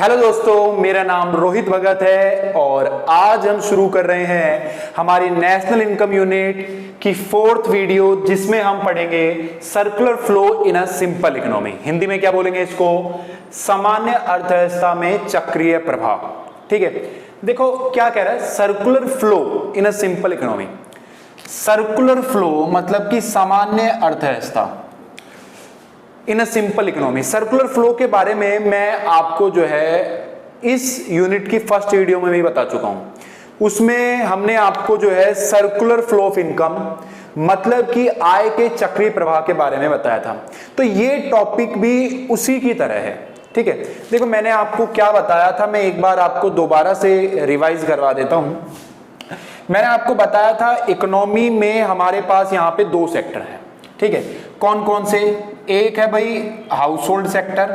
Hello दोस्तों, मेरा नाम रोहित भगत है और आज हम शुरू कर रहे हैं हमारी नेशनल इनकम यूनिट की 4th वीडियो, जिसमें हम पढ़ेंगे circular flow in a simple economy. Hindi में क्या बोलेंगे इसको? सामान्य अर्थव्यवस्था में चक्रीय प्रभाव। ठीक है, देखो क्या कह रहा है, circular flow in a simple economy. Circular flow मतलब कि सामान्य अर्थव्यवस्था in a simple economy. Circular flow के बारे में मैं आपको जो है इस यूनिट की फर्स्ट वीडियो में भी बता चुका हूं। उसमें हमने आपको जो है सर्कुलर फ्लो ऑफ इनकम मतलब कि आय के चक्रीय प्रवाह के बारे में बताया था। तो ये टॉपिक भी उसी की तरह है। ठीक है, देखो मैंने आपको क्या बताया था, मैं एक बार आपको दोबारा से रिवाइज करवा देता हूं। मैंने आपको बताया था इकोनॉमी में हमारे पास यहां पे 2 सेक्टर हैं। ठीक है, कौन कौन से? एक है भाई हाउस होल्ड सेक्टर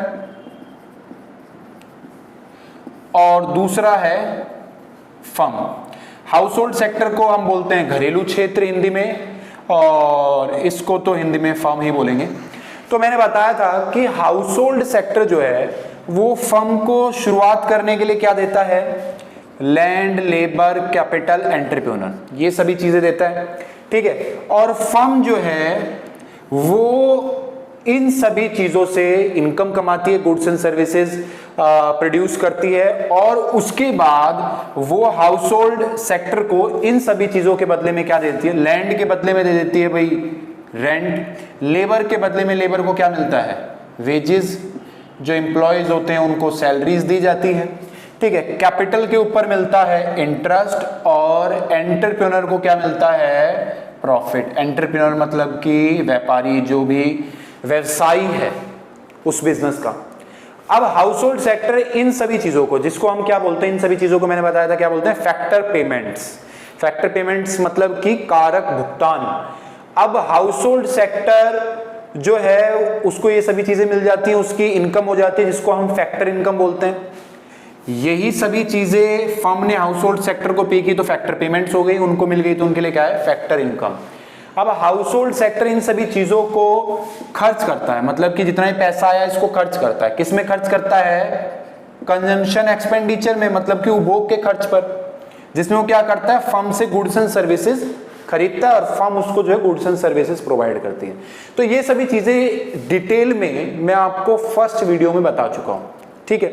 और दूसरा है फर्म। हाउस होल्ड सेक्टर को हम बोलते हैं घरेलू क्षेत्र हिंदी में, और इसको तो हिंदी में फर्म ही बोलेंगे। तो मैंने बताया था कि हाउस होल्ड सेक्टर जो है वो फर्म को शुरुआत करने के लिए क्या देता है? लैंड, लेबर, कैपिटल, एंटरप्रेन्योर, ये सभी चीजें देता है। ठीक है, और फर्म जो है वो इन सभी चीजों से इनकम कमाती है, गुड्स एंड सर्विसेज प्रोड्यूस करती है, और उसके बाद वो हाउस होल्ड सेक्टर को इन सभी चीजों के बदले में क्या देती है? लैंड के बदले में दे देती है भाई रेंट। लेबर के बदले में लेबर को क्या मिलता है? वेजेस। जो एम्प्लॉयज होते हैं उनको सैलरीज दी जाती है। ठीक है, कैपिटल के ऊपर मिलता है इंटरेस्ट, और एंटरप्रेन्योर को क्या मिलता है? प्रॉफिट। एंटरप्रेन्योर मतलब कि व्यापारी, जो भी व्यवसायी है उस बिजनेस का। अब हाउस होल्ड सेक्टर इन सभी चीजों को, जिसको हम क्या बोलते हैं, इन सभी चीजों को मैंने बताया था क्या बोलते हैं? Factor payments. फैक्टर पेमेंट्स मतलब कि कारक भुगतान। अब हाउस होल्ड सेक्टर जो है उसको ये सभी चीजें मिल जाती हैं, उसकी इनकम हो जाती है, जिसको हम फैक्टर इनकम बोलते हैं। यही सभी चीजें फर्म ने हाउस होल्ड सेक्टर को पे की तो फैक्टर पेमेंट्स हो गई, उनको मिल गई तो उनके लिए क्या है? Factor income. अब हाउस होल्ड सेक्टर इन सभी चीजों को खर्च करता है, मतलब कि जितना ही पैसा आया इसको खर्च करता है। किस में खर्च करता है? कंजम्पशन एक्सपेंडिचर में, मतलब कि उपभोग के खर्च पर, जिसमें वो क्या करता है? फर्म से गुड्स एंड सर्विसेज खरीदता है और फर्म उसको जो है गुड्स एंड सर्विसेज प्रोवाइड करती है। तो ये सभी चीजें डिटेल में मैं आपको फर्स्ट वीडियो में बता चुका हूं। ठीक है,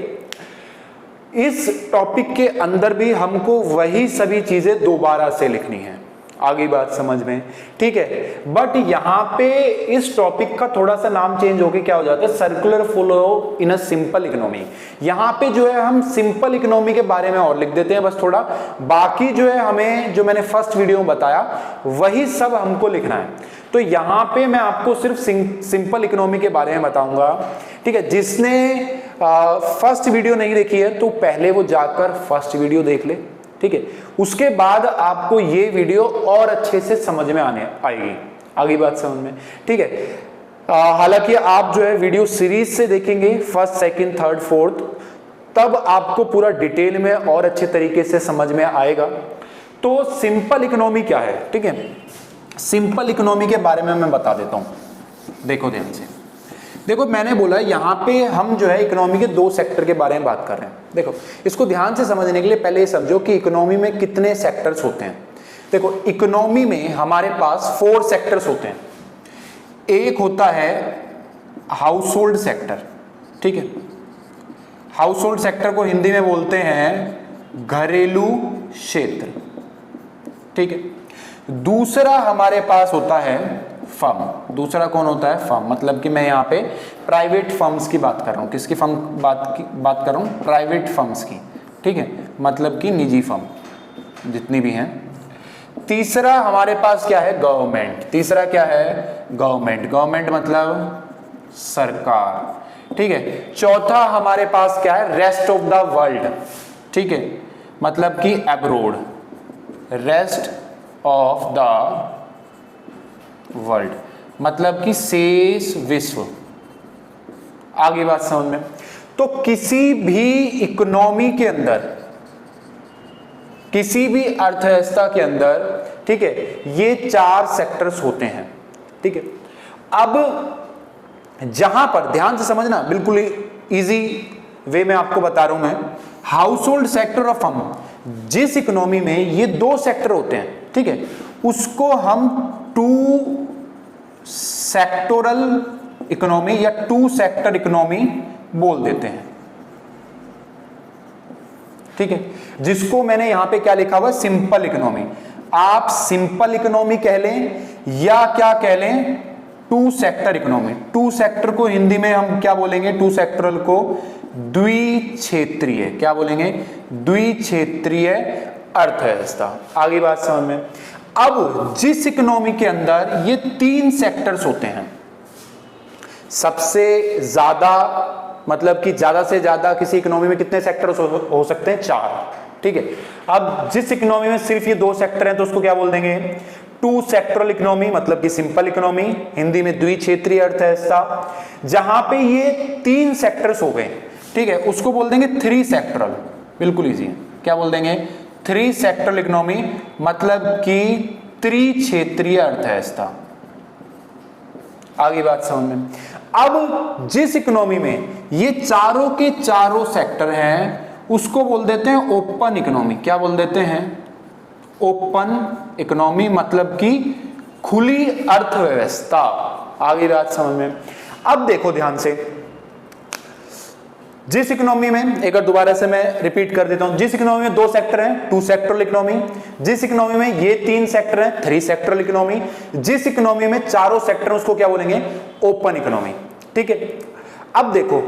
इस टॉपिक के अंदर भी हमको वही सभी चीजें दोबारा से लिखनी है। आगे बात समझ में? ठीक है, बट यहां पे इस टॉपिक का थोड़ा सा नाम चेंज होके क्या हो जाता है? Circular flow in a simple economy. यहां पे जो है हम सिंपल इकोनॉमी के बारे में और लिख देते हैं बस थोड़ा, बाकी जो है हमें, जो मैंने फर्स्ट वीडियो में बताया वही सब हमको लिखना है। तो यहां पे मैं आपको सिर्फ सिंपल इकोनॉमी के बारे में बताऊंगा। ठीक है, जिसने फर्स्ट वीडियो नहीं देखी है तो पहले वो जाकर फर्स्ट वीडियो देख ले। ठीक है, उसके बाद आपको ये वीडियो और अच्छे से समझ में आने आएगी। आगे बात समझ में? ठीक है, हालांकि आप जो है वीडियो सीरीज से देखेंगे, फर्स्ट, सेकंड, थर्ड, फोर्थ, तब आपको पूरा डिटेल में और अच्छे तरीके से समझ में आएगा। तो सिंपल इकोनॉमी क्या है? ठीक है, सिंपल इकोनॉमी के बारे में मैं बता देता हूं। देखो ध्यान से, देखो मैंने बोला यहां पे हम जो है इकोनॉमी के 2 सेक्टर के बारे में बात कर रहे हैं। देखो इसको ध्यान से समझने के लिए पहले ये समझो कि इकोनॉमी में कितने सेक्टर्स होते हैं। देखो इकोनॉमी में हमारे पास 4 सेक्टर्स होते हैं। एक होता है हाउस होल्ड सेक्टर। ठीक है, हाउस होल्ड सेक्टर को हिंदी में बोलते हैं घरेलू क्षेत्र। ठीक है, दूसरा हमारे पास होता है फर्म। दूसरा कौन होता है? फर्म। मतलब कि मैं यहाँ पे प्राइवेट फर्म्स की बात कर रहा हूँ। किसकी फर्म बात कर रहा हूँ? प्राइवेट फर्म्स की। ठीक है, मतलब कि निजी फर्म जितनी भी हैं। तीसरा हमारे पास क्या है? गवर्नमेंट। तीसरा क्या है? गवर्नमेंट। गवर्नमेंट मतलब सरकार। ठीक है, चौथा हमारे पास क्या है? Rest of the world. ठीक है, मतलब कि abroad, rest of the world, मतलब कि शेष विश्व। आगे बात समझ में? तो किसी भी इकोनॉमी के अंदर, किसी भी अर्थव्यवस्था के अंदर, ठीक है, ये 4 सेक्टर्स होते हैं। ठीक है, अब जहां पर ध्यान से समझना, बिल्कुल इजी वे मैं आपको बता रहा हूं मैं, house hold sector of firm, जिस इकोनॉमी में ये दो सेक्टर होते हैं, ठीक है, उसको हम टू सेक्टोरल इकोनॉमी या टू सेक्टर इकोनॉमी बोल देते हैं, ठीक है, जिसको मैंने यहां पे क्या लिखा हुआ, सिंपल इकोनॉमी। आप सिंपल इकोनॉमी कह लें या क्या कह लें, two sector economy. Two sector को हिंदी में हम क्या बोलेंगे, टू सेक्टरल को द्विक्षेत्रीय, क्या बोलेंगे, द्विक्षेत्रीय अर्थव्यवस्था। आगे बात समझ में। अब जिस इकोनॉमी के अंदर ये तीन सेक्टर्स होते हैं, सबसे ज्यादा मतलब कि ज्यादा से ज्यादा किसी इकोनॉमी में कितने सेक्टर्स हो सकते हैं, 4, ठीक है। अब जिस इकोनॉमी में सिर्फ ये 2 सेक्टर हैं तो उसको क्या बोल देंगे, टू सेक्टरल इकोनॉमी, मतलब कि सिंपल इकोनॉमी, हिंदी में द्विक्षेत्रीय अर्थव्यवस्था। जहां पे ये 3 सेक्टर्स हो गए, ठीक है, उसको बोल देंगे 3 सेक्टरल, बिल्कुल इजी है, क्या बोल देंगे, 3 सेक्टरल इकोनॉमी, मतलब कि त्रिक्षेत्रीय अर्थव्यवस्था। आगे बात समझ में। अब जिस इकोनॉमी में ये चारों के चारों सेक्टर हैं उसको बोल देते हैं ओपन इकोनॉमी। क्या बोल देते हैं, ओपन इकोनॉमी, मतलब कि खुली अर्थव्यवस्था। आगे बात समझ में। अब देखो ध्यान से, जिस इकोनॉमी में, एक बार दोबारा से मैं रिपीट कर देता हूं, जिस इकोनॉमी में 2 सेक्टर हैं, टू सेक्टरल इकोनॉमी। जिस इकोनॉमी में ये 3 सेक्टर हैं, 3 सेक्टरल इकोनॉमी। जिस इकोनॉमी में चारों सेक्टर हैं उसको क्या बोलेंगे, ओपन इकोनॉमी, ठीक है। अब देखो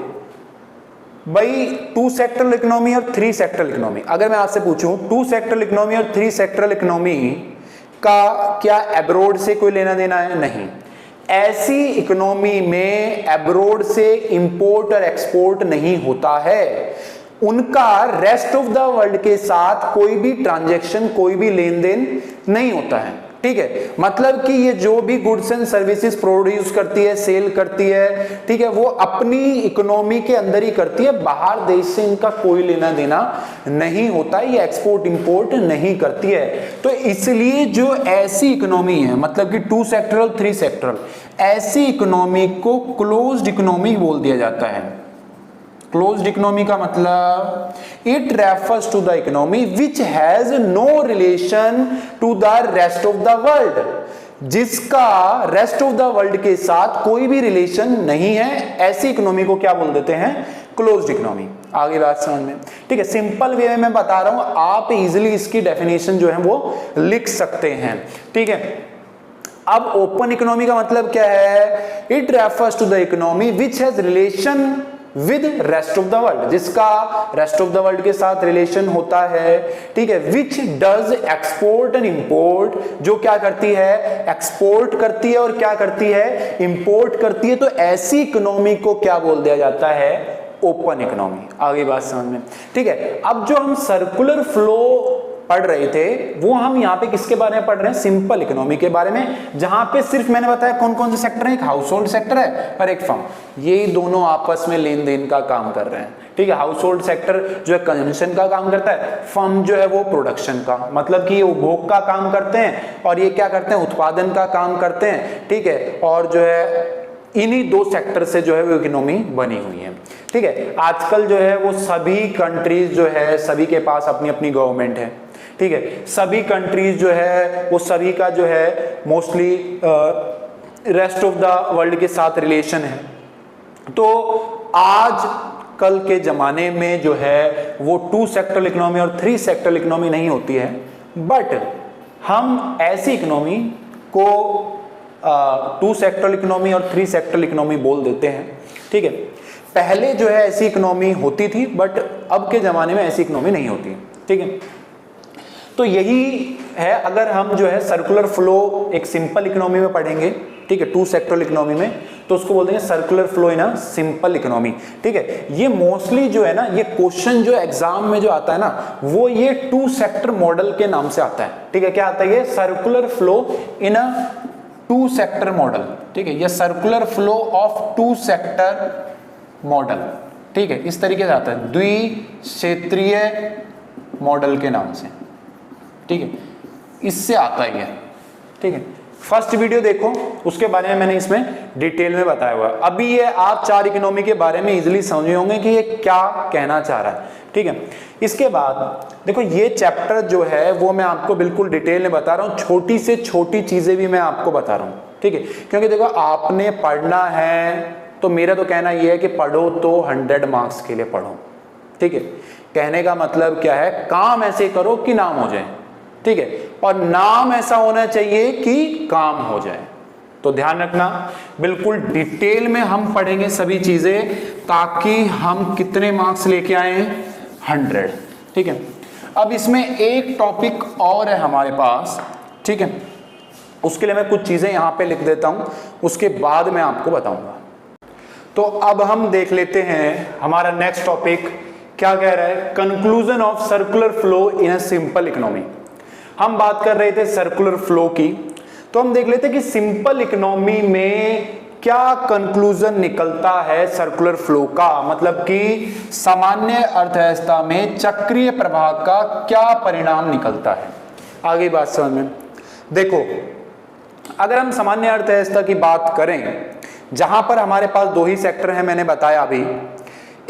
भाई, 2 सेक्टरल इकोनॉमी और 3 सेक्टरल इकोनॉमी, अगर मैं आपसे पूछूं 2 सेक्टरल इकोनॉमी और 3 सेक्टरल इकोनॉमी का क्या अब्रॉड से कोई लेना देना है, नहीं। ऐसी इकोनॉमी में अब्रॉड से इंपोर्ट और एक्सपोर्ट नहीं होता है, उनका रेस्ट ऑफ द वर्ल्ड के साथ कोई भी ट्रांजैक्शन, कोई भी लेन देन नहीं होता है, ठीक है। मतलब कि ये जो भी गुड्स एंड सर्विसेज प्रोड्यूस करती है, सेल करती है, ठीक है, वो अपनी इकोनॉमी के अंदर ही करती है, बाहर देश से इनका कोई लेना देना नहीं होता है, ये एक्सपोर्ट इंपोर्ट नहीं करती है। तो इसलिए जो ऐसी इकोनॉमी है, मतलब कि 2 सेक्टरल 3 सेक्टरल, ऐसी इकोनॉमी को क्लोज्ड इकोनॉमी बोल दिया जाता है। क्लोज्ड इकोनॉमी का मतलब it refers to the economy which has no relation to the rest of the world, जिसका रेस्ट ऑफ द वर्ल्ड के साथ कोई भी रिलेशन नहीं है, ऐसी इकोनॉमी को क्या बोल देते हैं, क्लोज्ड इकोनॉमी। आगे बात समझ में, ठीक है। सिंपल वे में मैं बता रहा हूं, आप इजीली इसकी डेफिनेशन जो है वो लिख सकते हैं, ठीक है। अब ओपन इकोनॉमी का मतलब क्या है, it refers to the economy which has relation with rest of the world, जिसका रेस्ट ऑफ द वर्ल्ड के साथ रिलेशन होता है, ठीक है। Which does export and import, जो क्या करती है, एक्सपोर्ट करती है और क्या करती है, इंपोर्ट करती है। तो ऐसी इकोनॉमी को क्या बोल दिया जाता है, ओपन इकोनॉमी। आगे बात समझ में, ठीक है। अब जो हम सर्कुलर फ्लो पढ़ रहे थे वो हम यहाँ पे किसके बारे में पढ़ रहे हैं, सिंपल इकोनॉमी के बारे में, जहां पे सिर्फ मैंने बताया कौन कौन से सेक्टर है, एक हाउस होल्ड सेक्टर है और एक फर्म, ये दोनों आपस में लेन देन का काम कर रहे हैं, ठीक है। हाउस होल्ड सेक्टर जो है कंजम्पशन का काम करता है, फर्म जो है वो प्रोडक्शन का, मतलब कि ये उपभोग का काम करते हैं और ये क्या करते हैं, उत्पादन का काम करते हैं, ठीक है। और जो है इन्हीं 2 सेक्टर से जो है वो इकोनॉमी बनी हुई है, ठीक है। आजकल जो है वो सभी कंट्रीज जो है सभी के पास अपनी अपनी गवर्नमेंट है, ठीक है। सभी कंट्रीज जो है वो सभी का जो है mostly rest of the world के साथ रिलेशन है। तो आज कल के जमाने में जो है वो 2 सेक्टरल इकोनॉमी और 3 सेक्टरल इकोनॉमी नहीं होती है, बट हम ऐसी इकोनॉमी को 2 सेक्टरल इकोनॉमी और 3 सेक्टरल इकोनॉमी बोल देते हैं, ठीक है। पहले जो है ऐसी इकोनॉमी होती थी, बट अब के जमाने में ऐसी इकोनॉमी नहीं होती है, ठीक है। तो यही है, अगर हम जो है सर्कुलर फ्लो एक सिंपल इकोनॉमी में पढ़ेंगे, ठीक है, 2 सेक्टरल इकोनॉमी में, तो उसको बोलते हैं circular flow in a simple economy, ठीक है। ये मोस्टली जो है ना, ये क्वेश्चन जो एग्जाम में जो आता है ना, वो ये 2 सेक्टर मॉडल के नाम से आता है, ठीक है। क्या आता है, ये circular flow in a 2 sector model, ठीक है, ये circular flow of 2 sector model, ठीक है, इस तरीके से आता है, द्विक्षेत्रीय मॉडल के नाम से, ठीक है, इससे आता ही है, ठीक है। फर्स्ट वीडियो देखो, उसके बारे में मैंने इसमें डिटेल में बताया हुआ है। अभी ये आप 4 इकोनॉमी के बारे में इजीली समझे होंगे कि ये क्या कहना चाह रहा है, ठीक है। इसके बाद देखो ये चैप्टर जो है वो मैं आपको बिल्कुल डिटेल में बता रहा हूँ, छोटी से छोटी चीजें भी मैं आपको बता रहा हूँ, ठीक है। क्योंकि देखो आपने पढ़ना है तो मेरा तो कहना ये है कि पढ़ो तो 100 मार्क्स के लिए पढ़ो, ठीक है। कहने का मतलब क्या है, काम ऐसे करो कि नाम हो जाए, ठीक है, और नाम ऐसा होना चाहिए कि काम हो जाए। तो ध्यान रखना, बिल्कुल डिटेल में हम पढ़ेंगे सभी चीजें ताकि हम कितने मार्क्स लेके आए, 100, ठीक है। अब इसमें एक टॉपिक और है हमारे पास, ठीक है, उसके लिए मैं कुछ चीजें यहां पे लिख देता हूं, उसके बाद मैं आपको बताऊंगा। तो अब हम देख लेते हैं हमारा नेक्स्ट टॉपिक क्या कह रहा है, conclusion of circular flow in a simple economy. हम बात कर रहे थे सर्कुलर फ्लो की, तो हम देख लेते हैं कि सिंपल इकोनॉमी में क्या कंक्लूजन निकलता है सर्कुलर फ्लो का, मतलब कि सामान्य अर्थव्यवस्था में चक्रीय प्रवाह का क्या परिणाम निकलता है। आगे बात समझ में देखो, अगर हम सामान्य अर्थव्यवस्था की बात करें जहां पर हमारे पास 2 ही सेक्टर हैं, मैंने बताया अभी,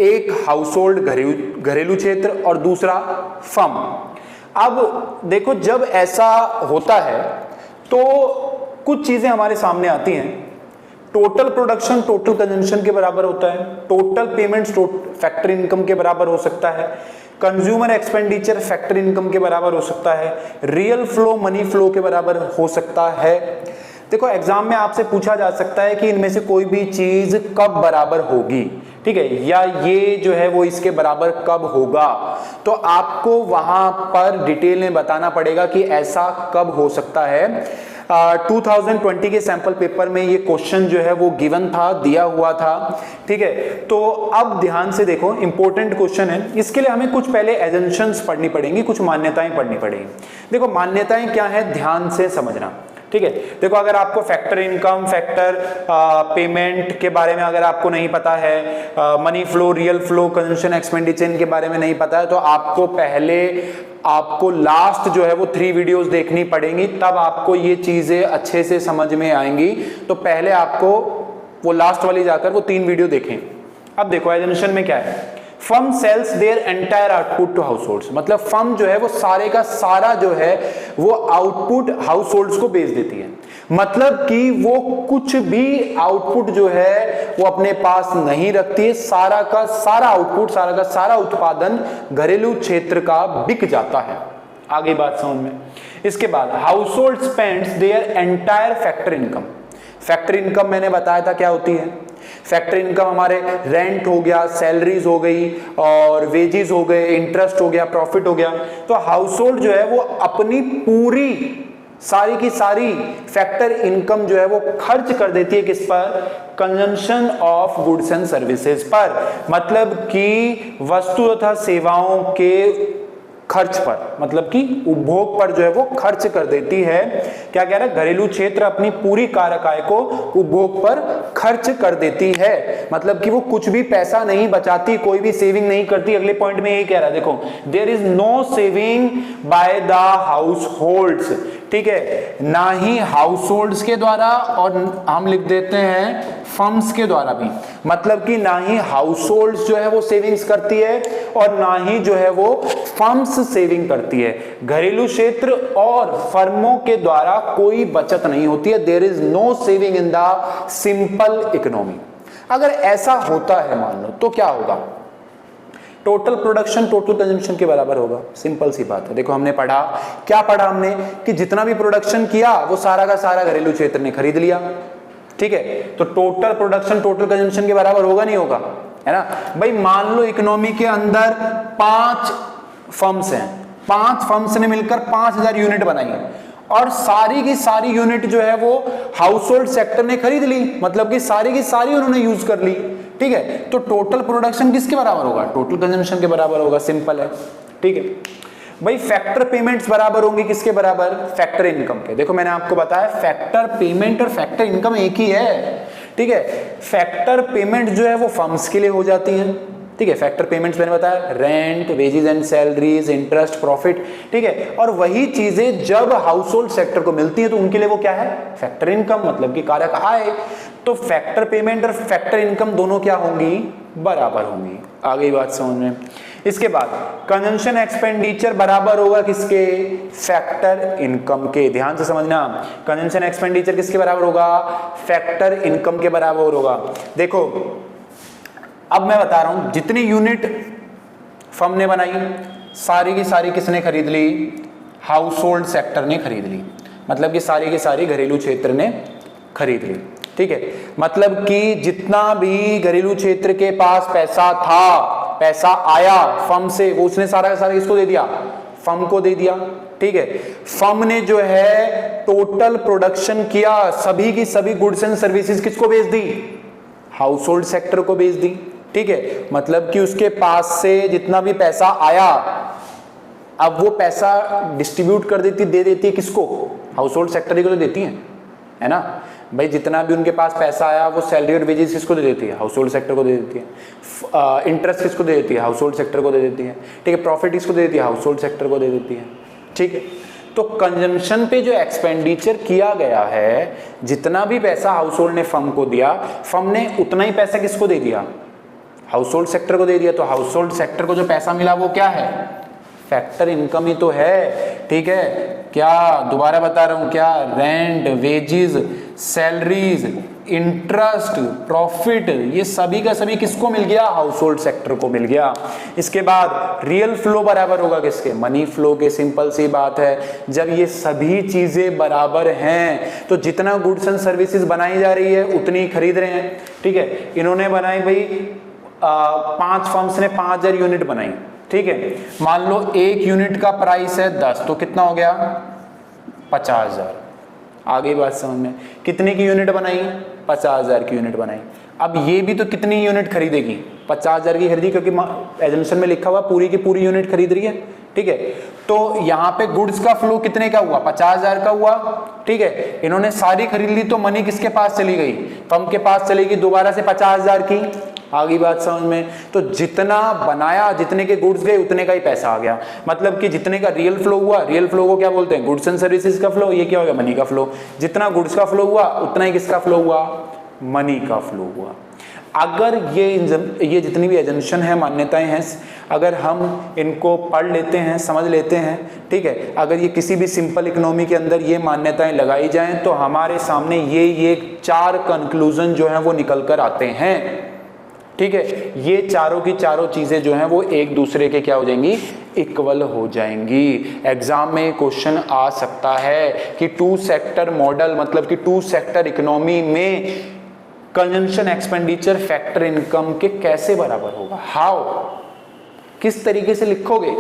एक हाउस होल्ड घरेलू क्षेत्र और दूसरा फर्म। अब देखो जब ऐसा होता है तो कुछ चीजें हमारे सामने आती हैं। टोटल प्रोडक्शन टोटल कंजम्पशन के बराबर होता है, टोटल पेमेंट्स फैक्टर इनकम के बराबर हो सकता है, कंज्यूमर एक्सपेंडिचर फैक्टर इनकम के बराबर हो सकता है, रियल फ्लो मनी फ्लो के बराबर हो सकता है। देखो एग्जाम में आपसे पूछा जा सकता है कि इनमें से कोई भी चीज कब बराबर होगी, ठीक है, या ये जो है वो इसके बराबर कब होगा, तो आपको वहां पर डिटेल में बताना पड़ेगा कि ऐसा कब हो सकता है। 2020 के सैंपल पेपर में ये क्वेश्चन जो है वो गिवन था, दिया हुआ था, ठीक है। तो अब ध्यान से देखो, इंपॉर्टेंट क्वेश्चन है, इसके लिए हमें कुछ पहले एजम्पशंस पढ़नी पड़ेंगी, कुछ मान्यताएं पढ़नी पड़ेगी। देखो मान्यताएं क्या है, ध्यान से समझना, ठीक है। देखो अगर आपको फैक्टर इनकम, फैक्टर पेमेंट के बारे में अगर आपको नहीं पता है, money flow, real flow, consumption expenditure के बारे में नहीं पता है, तो आपको लास्ट जो है वो 3 वीडियोस देखनी पड़ेंगी, तब आपको ये चीजें अच्छे से समझ में आएंगी। तो पहले आपको वो लास्ट वाली जाकर वो 3 वीडियो देखें। अब देखो एजम्पशन में क्या है, firm sells their entire output to households, मतलब फर्म जो है वो सारे का सारा जो है वो आउटपुट हाउस होल्ड्स को बेच देती है, मतलब कि वो कुछ भी आउटपुट जो है वो अपने पास नहीं रखती है, सारा का सारा आउटपुट, सारा का सारा उत्पादन घरेलू क्षेत्र का बिक जाता है। आगे बात समझ में। इसके बाद house hold spends their entire factor income. Factor income मैंने बताया था क्या होती है, फैक्टर इनकम हमारे रेंट हो गया, सैलरीज हो गई और वेजेस हो गए, इंटरेस्ट हो गया, प्रॉफिट हो गया। तो हाउस होल्ड जो है वो अपनी पूरी सारी की सारी फैक्टर इनकम जो है वो खर्च कर देती है किस पर, consumption of goods and services पर, मतलब कि वस्तु तथा सेवाओं के खर्च पर, मतलब कि उपभोग पर जो है वो खर्च कर देती है। क्या कह रहा है, घरेलू क्षेत्र अपनी पूरी कार्यक आय को उपभोग पर खर्च कर देती है, मतलब कि वो कुछ भी पैसा नहीं बचाती, कोई भी सेविंग नहीं करती। अगले पॉइंट में यही कह रहा है, देखो there is no saving by the households, ठीक है, ना ही हाउस होल्ड्स के द्वारा और हम लिख देते हैं फर्म्स के द्वारा भी, मतलब कि ना ही हाउस होल्ड्स जो है वो सेविंग्स करती है और ना ही जो है वो फर्म्स सेविंग करती है। घरेलू क्षेत्र और फर्मों के द्वारा कोई बचत नहीं होती है। There is no saving in the simple economy. अगर ऐसा होता है मान लो तो क्या होगा, टोटल प्रोडक्शन टोटल कंजम्पशन के बराबर होगा। सिंपल सी बात है। देखो हमने पढ़ा, क्या पढ़ा हमने, कि जितना भी प्रोडक्शन किया वो सारा का सारा घरेलू क्षेत्र ने खरीद लिया, ठीक है। तो टोटल प्रोडक्शन टोटल कंजम्पशन के बराबर होगा नहीं होगा, है ना भाई। मान लो इकोनॉमी के अंदर 5 फर्म्स हैं, 5 फर्म्स ने मिलकर 5000 यूनिट बनाई और सारी की सारी यूनिट जो है वो हाउस होल्ड सेक्टर ने खरीद ली, मतलब कि सारी की सारी उन्होंने यूज कर ली, ठीक है। तो टोटल प्रोडक्शन किसके बराबर होगा, टोटल कंजम्पशन के बराबर होगा, सिंपल है, ठीक है भाई। फैक्टर पेमेंट्स बराबर होंगे किसके बराबर, फैक्टर इनकम के। देखो मैंने आपको बताया फैक्टर पेमेंट और फैक्टर इनकम एक ही है, ठीक है। फैक्टर पेमेंट जो है वो फर्म्स के लिए हो जाती है, ठीक है। फैक्टर पेमेंट्स मैंने बताया, rent, wages and salaries, interest, profit, ठीक है। और वही चीजें जब हाउस होल्ड सेक्टर को मिलती है तो उनके लिए वो क्या है, फैक्टर इनकम, मतलब कि कारक आय। तो फैक्टर पेमेंट और फैक्टर इनकम दोनों क्या होंगी, बराबर होंगी। आ गई बात समझ में। इसके बाद कंजम्पशन एक्सपेंडिचर बराबर होगा किसके, फैक्टर इनकम के। ध्यान से समझना, कंजम्पशन एक्सपेंडिचर किसके बराबर होगा, फैक्टर इनकम के बराबर होगा। देखो अब मैं बता रहा हूं, जितनी यूनिट फर्म ने बनाई सारी की सारी किसने खरीद ली, हाउस होल्ड सेक्टर ने खरीद ली, मतलब कि सारी की सारी घरेलू क्षेत्र ने खरीद ली, ठीक है। मतलब कि जितना भी घरेलू क्षेत्र के पास पैसा था, पैसा आया फर्म से, वो उसने सारा का सारा किसको दे दिया, फर्म को दे दिया, ठीक है। फर्म ने जो है टोटल प्रोडक्शन किया, सभी की सभी गुड्स एंड सर्विसेज किसको बेच दी, हाउस होल्ड सेक्टर को बेच दी, ठीक है। मतलब कि उसके पास से जितना भी पैसा आया, अब वो पैसा डिस्ट्रीब्यूट कर देती, दे देती है किसको, हाउस होल्ड सेक्टर को तो देती है ना भाई। जितना भी उनके पास पैसा आया वो सैलरी और वेजेस किसको दे देती है, हाउस होल्ड सेक्टर को दे देती है। इंटरेस्ट किसको दे देती है, हाउस होल्ड सेक्टर को दे देती है, ठीक है। प्रॉफिट किसको दे देती है, हाउस होल्ड सेक्टर को दे देती है, ठीक है। तो कंजम्पशन पे जो एक्सपेंडिचर किया गया है, जितना भी पैसा हाउस होल्ड ने फर्म को दिया, फर्म ने उतना ही पैसा किसको दे दिया, हाउस होल्ड सेक्टर को दे दिया। तो हाउस होल्ड सेक्टर को जो पैसा मिला वो क्या है, फैक्टर इनकम ही तो है, ठीक है। क्या, दोबारा बता रहा हूं, क्या, rent, wages, salaries, interest, profit, ये सभी का सभी किसको मिल गया, हाउस होल्ड सेक्टर को मिल गया। इसके बाद रियल फ्लो बराबर होगा किसके, मनी फ्लो के। सिंपल सी बात है, जब ये सभी चीजें बराबर हैं तो जितना गुड्स एंड सर्विसेज बनाई जा रही है उतनी ही खरीद रहे हैं, ठीक है। इन्होंने बनाई भाई 5 फर्म्स ने 5000 यूनिट बनाई, ठीक है। मान लो एक यूनिट का प्राइस है 10, तो कितना हो गया, 50000। आगे बात समझ में, कितने की यूनिट बनाई, 50000 की यूनिट बनाई। अब ये भी तो कितनी यूनिट खरीदेगी, 50000 की खरीदी, क्योंकि एजम्पशन में लिखा हुआ पूरी की पूरी यूनिट खरीद रही है, ठीक है। तो यहाँ पे गुड्स का फ्लो कितने का हुआ, 50000 का हुआ, ठीक है। इन्होंने सारी खरीद ली तो मनी किसके पास चली गई, फर्म के पास चलेगी दोबारा से 50000 की। आगे बात समझ में। तो जितना बनाया, जितने के गुड्स गए उतने का ही पैसा आ गया, मतलब कि जितने का रियल फ्लो हुआ, रियल फ्लो को क्या बोलते हैं, गुड्स एंड सर्विसेज का फ्लो, ये क्या हो गया, मनी का फ्लो। जितना गुड्स का फ्लो हुआ उतना ही किसका फ्लो हुआ, मनी का फ्लो हुआ। अगर ये जितनी भी एजम्पशन है, मान्यताएं हैं, अगर हम इनको पढ़ लेते हैं, समझ लेते हैं, ठीक है, अगर ये किसी भी सिंपल इकोनॉमी के अंदर ये मान्यताएं लगाई जाएं तो हमारे सामने ये 4 कंक्लूजन जो हैं वो निकल कर आते हैं, ठीक है। ये चारों की चारों चीजें जो हैं वो एक दूसरे के क्या हो जाएंगी, इक्वल हो जाएंगी। एग्जाम में क्वेश्चन आ सकता है कि 2 सेक्टर मॉडल, मतलब कि 2 सेक्टर इकोनॉमी में कंजम्पशन एक्सपेंडिचर फैक्टर इनकम के कैसे बराबर होगा, हाउ, किस तरीके से लिखोगे,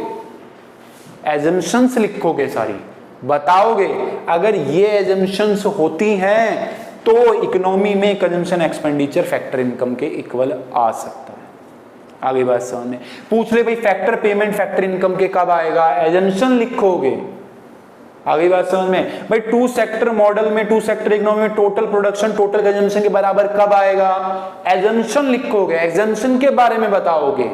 एजम्पशंस लिखोगे, सारी बताओगे। अगर ये एजम्पशंस होती हैं तो इकोनॉमी में कंजम्पशन एक्सपेंडिचर फैक्टर इनकम के इक्वल आ सकता है। आगे बात समझ में। पूछ ले भाई फैक्टर पेमेंट फैक्टर इनकम के कब आएगा, एजम्पशन लिखोगे। आगे बात समझ में। भाई 2 सेक्टर मॉडल में, 2 सेक्टर इकोनॉमी में टोटल प्रोडक्शन टोटल कंजम्पशन के बराबर कब आएगा, एजम्पशन लिखोगे, एग्जम्पशन के बारे में बताओगे,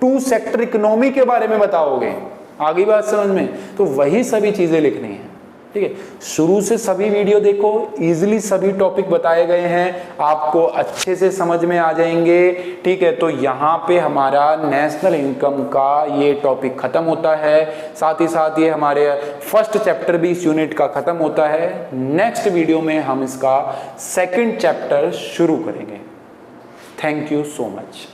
2 सेक्टर इकोनॉमी के बारे में बताओगे। आगे बात समझ में। तो वही सभी चीजें लिखनी है, ठीक है। शुरू से सभी वीडियो देखो, इजीली सभी टॉपिक बताए गए हैं, आपको अच्छे से समझ में आ जाएंगे, ठीक है। तो यहाँ पे हमारा नेशनल इनकम का ये टॉपिक खत्म होता है, साथ ही साथ ये हमारे फर्स्ट चैप्टर भी इस यूनिट का खत्म होता है। नेक्स्ट वीडियो में हम इसका सेकंड चैप्टर शुरू करेंगे। Thank you so much.